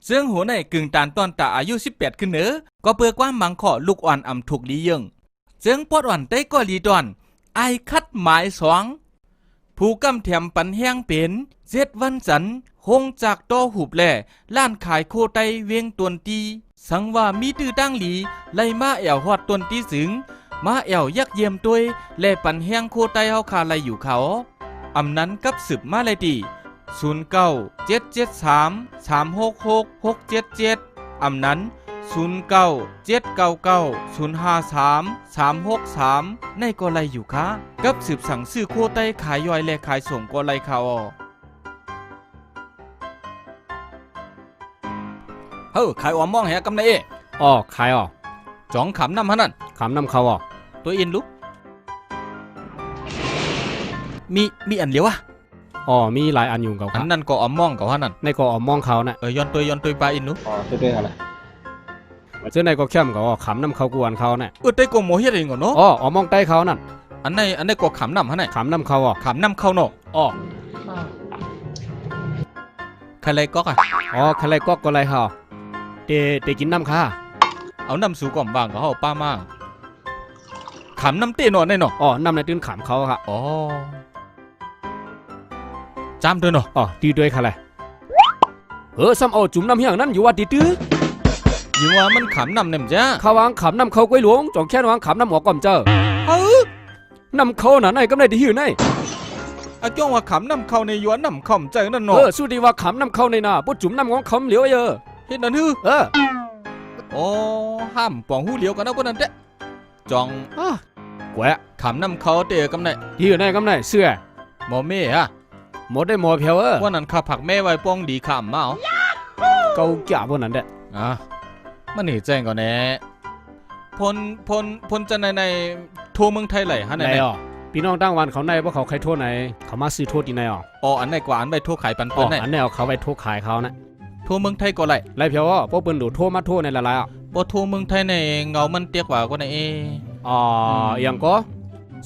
ซึ่งหัวในกึ่งตานตอนตาอายุ18ขึ้นเนอก็เปิกว่ามังขอลูกอ่อนอำถูกลีเยิงซึ่งปอดอ่อนได้ก็ลีดอนไอคัดหมายสองผู้กำแถมปันแห้งเป็นเจ็ดวันจันคงจากต่อหุบแหล่ล้านขายโคไตเวียงตวนตีสังว่ามีตื้อตั้งหลีไล่มาแอวฮอดตวนตีสึงมาแอวยักเยี่ยมตัวยแล่ปันแห้งโคไตเฮาคาไลอยู่เขาอำนั้นกับสืบมาเลยดี09-773-366-677อำนั้น09-799-053-363ในก็ไลอยู่ค่ะกับสืบสั่งซื้อโคไตขายย่อยและขายส่งก็ไลข่าวขายอมมองแหกำไดเออ๋อขายอ๋อจ้องขำนำฮะนั่นขำนำเขาอ๋อตัวอินลุกมีอันเดียววะอ๋อมีหลายอันอยู่กับอันนั้นก็อมมองกับฮะนั่นในก็อมมองเขาน่ะย้อนตัวปลาอินลุอ๋อตัวอะไรเจ้าในก็เข้มกับอ๋อขำนำเขากวนเขาน่ะได้ก็โมเฮ็ดเองก่อนเนาะอ๋ออมมองใต้เขานั่นอันในก็ขำนำฮะนั่นขำนำเขาอ๋อขำนำเขาเนาะอ๋อใครไรก๊อกอ่ะอ๋อใครไรก๊อกก็ไรเขาเตกินน้ำค่ะเอาน้ำสูก่อมบางก็เขาป้ามาขำน้ำเต้นอนได้เนาะอ๋อน้ำในตื้นขำเขาค่ะอ๋อจำด้วยเนาะอ๋อตีด้วยค่ะเลยซ้ำเอาจุ่มน้ำเฮียงนั่นอยู่ว่าตีตื้อยิงว่ามันขำน้ำเนี่ยจ้าเขาวางขำน้ำเขากล้วยหลวงจ่องแค่วางขำน้ำหัวก่อมเจอน้ำเขาหนาไหนก็ไม่ได้หิวไหนจ้องว่าขำน้ำเขาในย้อนน้ำขำใจนั่นเนาะสู้ดีว่าขำน้ำเขาในน่ะปุ๊จุ่มน้ำของขำเหลียวเยอะเฮ็ดนั่นฮือโอ้ห้ามปองหูเหลียวกันนะพวกนั้นเด้จองแกวะขำน้ำเขาเตะกำไหนหิวไหนกำไหนเสื้อหมอเม่ฮะหมดได้หมอเพียวว่านั้นข้าผักแม่ไว้ป้องดีขำมาเกาแก่พวกนั้นเด้มันหนีแจ้งก่อนแน่พลจะในโทรเมืองไทยไหลฮะไหนพี่น้องตั้งวันเขาในว่าเขาใครโทษไหนเขามาซื้อโทษที่ไหนอันไหนกว่าอันไปโทษขายปันไหนอันไหนเอาเขาไปโทษขายเขานะโทรเมืองไทยก็ไหลไรเพียวว่าพวกปืนดูโทษมาโทษในละลายพอโทรเมืองไทยในเงามันเตี้ยกว่าก็ในอย่างก็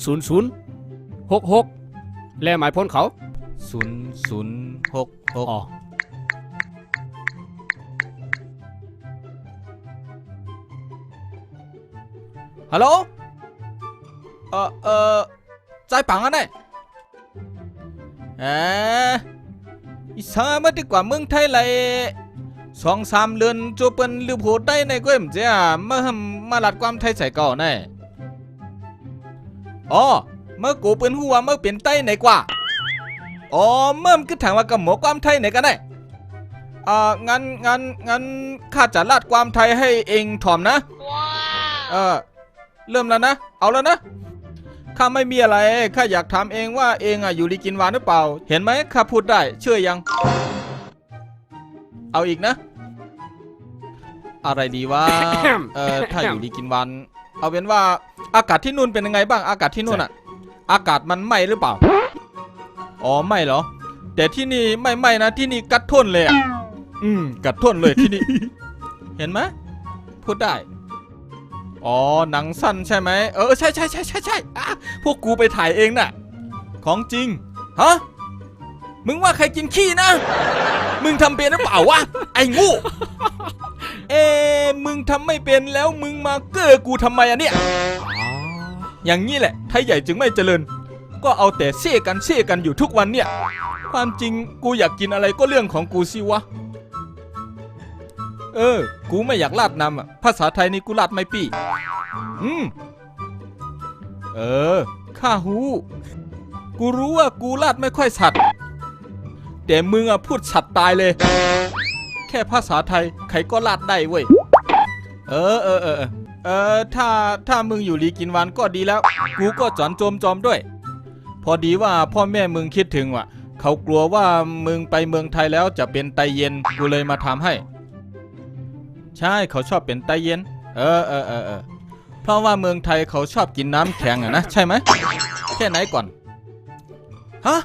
0066แล้วหมายพ้นเขา0066ฮัลโหลใจปังอันไหนอีสานมาดีกว่าเมืองไทยเลย2-3 เดือนจูเป็นลืมโหดได้ในก็เอ็มเจ้ามาลัดความไทยใส่ก่อนแน่เมื่อกูเป็นหัวเมื่อเปลี่ยนไต้ไหนกว่าเมื่อคือถามว่ากับหมอความไทยไหนกันแน่งั้นข้าจะลาดความไทยให้เองถ่อมนะเริ่มแล้วนะเอาแล้วนะข้าไม่มีอะไรข้าอยากถามเองว่าเองอยู่ดีกินหวานหรือเปล่าเห็นไหมข้าพูดได้เชื่อยังเอาอีกนะอะไรดีว่า ถ้าอยู่ดีกินหวานเอาเป็นว่าอากาศที่นู่นเป็นยังไงบ้างอากาศที่นู่นอากาศมันไหม้หรือเปล่าไหม้เหรอแต่ที่นี่ไม่ไหม้นะที่นี่กัดท่นเลยกัดท่นเลยที่นี่ เห็นไหมพูดได้หนังสั้นใช่ไหมใช่พวกกูไปถ่ายเองน่ะของจริงฮะมึงว่าใครกินขี้นะมึงทำเป็นหรือเปล่าวะไอ้งูมึงทำไม่เป็นแล้วมึงมาเก้อกูทำไมเนี่ยอย่างนี้แหละไทยใหญ่จึงไม่เจริญก็เอาแต่เซ่กันอยู่ทุกวันเนี่ยความจริงกูอยากกินอะไรก็เรื่องของกูสิวะกูไม่อยากลาดน้ำภาษาไทยนี่กูลาดไม่ปี่ข้าหูกูรู้ว่ากูลาดไม่ค่อยชัดแต่มึงพูดชัดตายเลยแค่ภาษาไทยใครก็ลาดได้เว้ยถ้ามึงอยู่ลีกินวันก็ดีแล้วกูก็จอนจอมด้วยพอดีว่าพ่อแม่มึงคิดถึงว่ะเขากลัวว่ามึงไปเมืองไทยแล้วจะเป็นไตเย็นกูเลยมาทำให้ใช่เขาชอบเป็นไตเย็นเพราะว่าเมืองไทยเขาชอบกินน้ำแข็งนะใช่ไหมแค่ไหนก่อนฮะ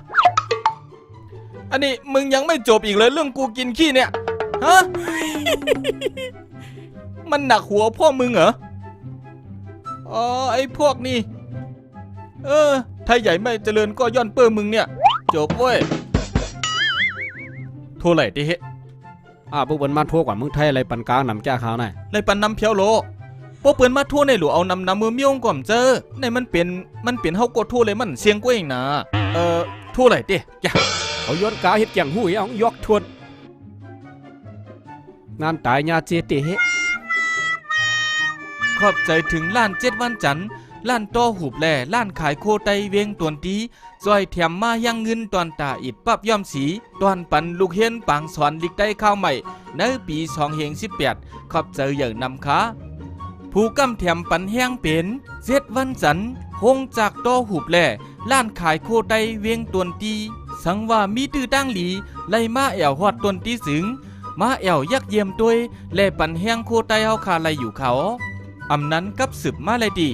อันนี้มึงยังไม่จบอีกเลยเรื่องกูกินขี้เนี่ยฮะ มันหนักหัวพ่อมึงเหรอไอ้พวกนี้ไทยใหญ่ไม่เจริญก็ย้อนเปื้อมึงเนี่ยจบเว้ยโทรไหลดิเฮ พวกเปิ้นมาทั่วกว่าเมืองไทยอะไรปันกลางนำแก้ข่าวน่ะ เลยปันนำเพียวโลพวกเปิ้นมาทั่วในหลวเอานำมือเมียงก่อมเจอในมันเป็นเฮากดทั่วเลยมันเสียงกว่าเองนะทั่วไหลเด้จ้ะ เขาย้อนกาเฮ็ดแกงหู้ยยกทวนงานตายญาเจเตเฮ ขอบใจถึงล้าน7วันจันทร์ล้านต่อหูบแลล้านขายโคไตเวงตวนตีซอยแถมมายังเงินตอนตาอิดปับย่อมสีตอนปันลูกเฮียนปางสอนลิกได้ข้าวใหม่ในปี2018ขอบใจอย่างนำค้าผู้กำแถมปันแห้งเป็น7วันจันทร์หงจากต่อหูบแลล้านขายโคไตเวงตวนตีสังว่ามีตื้อตั้งหลีไล่มาแอวฮอดตวนตีสึงมาแอวยักเยี่ยมด้วยและปันแห้งโคไตเฮาคาไลอยู่เขาอำนั้นกับสืบมาเลยดี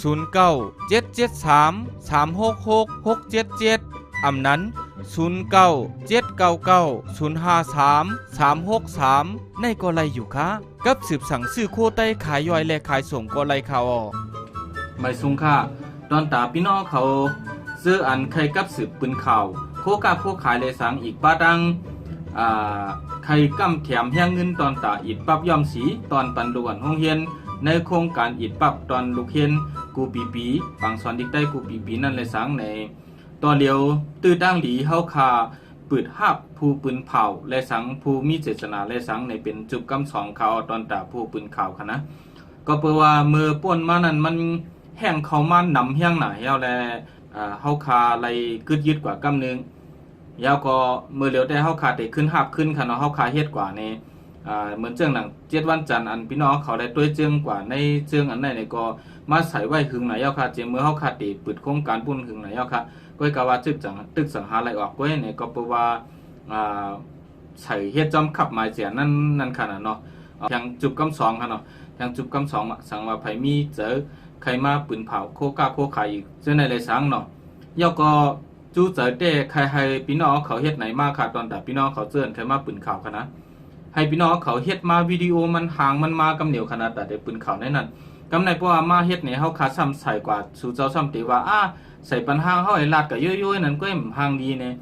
09-773-366-677อำนั้น09-799-053-363ในก็ไลอยู่ค่ะกับสืบสั่งซื้อโคไตขายย่อยและขายส่งก็ไลข่าวออกไม่ซุงค่ะตอนตาพี่น้องเขาซื้ออันใครกับสืบปืนข่าวโคกาโคขายเลยสังอีกป้าดังใครกำแถมแห้งเงินตอนตาอิดปับย่อมสีตอนปันดวนห้องเฮียนในโครงการอิดปับตอนลูกเฮียนกูปีบางสอนดิกได้กูปีนั่นเลยสังในตอนเดียวตื้อตั้งหลีเฮาคาปืดหับผู้ปืนเผาและสังผู้มีเจตนาและสังในเป็นจุบกำสองเขาตอนตาผู้ปืนข่าวค่ะนะก็เปว่าเมื่อป่นมานั้นมันแห้งเขามานำแห้งหนาเฮาและเฮาคาอะไรกึดยึดกว่ากำนึงยาวก็เมื่อเร็วได้เฮาคาได้ขึ้นหับขึ้นค่ะเนาะเฮาคาเฮ็ดกว่าในเหมือนเจืองหนัง7วันจันทร์อันพี่น้องเขาได้ตัวเจืองกว่าในเจืองอันไหนเนี่ยก็มาใส่ไว้หึงไหนยาวค่ะเจเมื่อเฮาคาติปิดโครงการปุ่นหึงไหนยาวค่ะก็กะว่าตึกสังหาอะไรออกก็เนี่ยก็เพราะว่าใส่เฮ็ดจอมขับหมายเสียนั่นค่ะเนาะอย่างจุบกำสองค่ะเนาะอย่างจุบกำสองสังว่าไผมีเจอใครมาปืนเผาโคกาโคขายอีกเจ้าในเลยสังเนาะยาวก็จูเจอเต้ใครให้พี่น้องเขาเฮ็ดไหนมาค่ะตอนแต่พี่น้องเขาเจือนใครมาปืนข่าวค่ะนะให้พี่น้องเขาเฮ็ดมาวิดีโอมันห่างมันมากำเหนียวขนาดแต่ได้ปืนข่าวในนั้นกำในเพราะว่ามาเฮ็ดเนี่ยเฮาคาซ้ำใส่กว่าสู่เจ้าซ้ำติว่าใส่ปันห่างเฮาให้ลาดก็ย่อยๆนั่นก็ห่างดีเนี่ย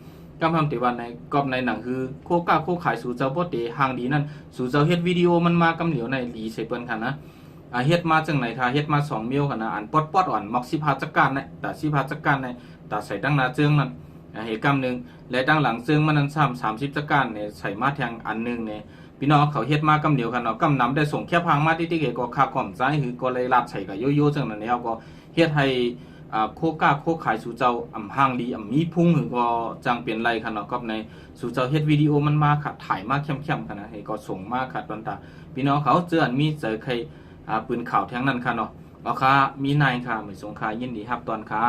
กำทำติว่าในกอบในหนังคือโคกาโคขายสู่เจ้าบ่ติห่างดีนั่นสู่เจ้าเฮ็ดวิดีโอมันมากำเหนียวในหลีใส่เปิ้นค่ะนะเฮ็ดมาจังไหนค่ะเฮ็ดมา2มิลค่ะนะอันปอดอ่อนมักสิพาจักการเนี่ยแต่สิพาจักการเนี่ยแต่ใส่ดังหน้าเจิงนั่นเหตุกรรมนึงและดังหลังเจิงมันนั้น30จักการเนี่ยใส่มาแทงอันนึงเนี่ยพี่น้องเขาเฮ็ดมากำเดียวกันเนาะกำนำได้ส่งแค่พังมาติ๊กๆก็ค่าก่อมใจคือก็เลยลาดใส่กับโยๆจังนั้นแล้วก็เฮ็ดให้โคกาโคขายสู่เจ้าห่างดีมีพุ่งคือก็จังเปลี่ยนไรค่ะเนาะก็ในสู่เจ้าเฮ็ดวิดีโอมันมาค่ะถ่ายมาเข้มๆกันนะให้ก็ส่งมาค่ะตอนตาพี่น้องเขาเจออันมีเจอใครปืนข่าวแทงนั้นค่ะเนาะเอาค่ะมีนายค่ะไม่สงค่ะยินดีรับตอนค่ะ